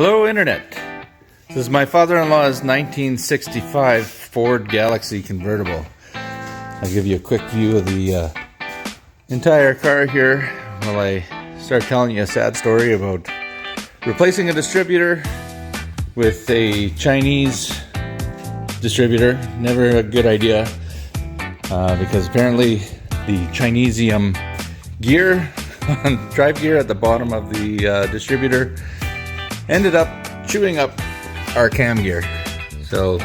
Hello Internet. This is my father-in-law's 1965 Ford Galaxie convertible. I'll give you a quick view of the entire car here while I start telling you a sad story about replacing a distributor with a Chinese distributor. Never a good idea because apparently the Chinesium gear, drive gear at the bottom of the distributor ended up chewing up our cam gear. So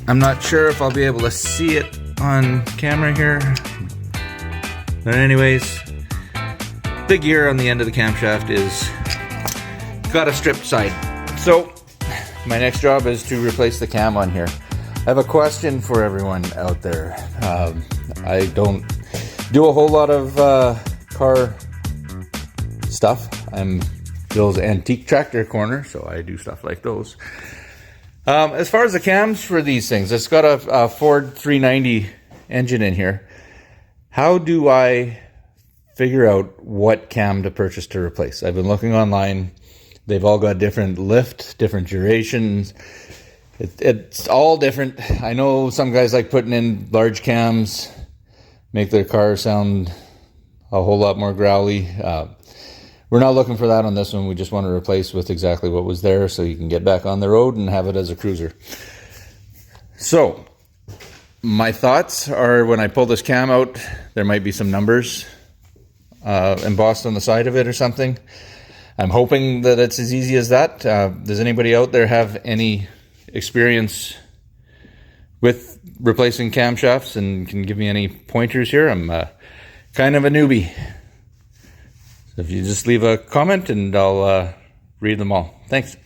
I'm not sure if I'll be able to see it on camera here, but anyways, the gear on the end of the camshaft is got a stripped side. So my next job is to replace the cam on here. I have a question for everyone out there. I don't do a whole lot of car stuff. I'm Bill's antique tractor corner, so I do stuff like those. As far as the cams for these things, it's got a Ford 390 engine in here. How do I figure out what cam to purchase to replace? I've been looking online. They've all got different lift, different durations. It's all different. I know some guys like putting in large cams, make their car sound a whole lot more growly. We're not looking for that on this one. We just want to replace with exactly what was there so you can get back on the road and have it as a cruiser. So my thoughts are, when I pull this cam out, there might be some numbers embossed on the side of it or something. I'm hoping that it's as easy as that. Does anybody out there have any experience with replacing camshafts and can give me any pointers here? I'm kind of a newbie. So if you just leave a comment and I'll read them all. Thanks.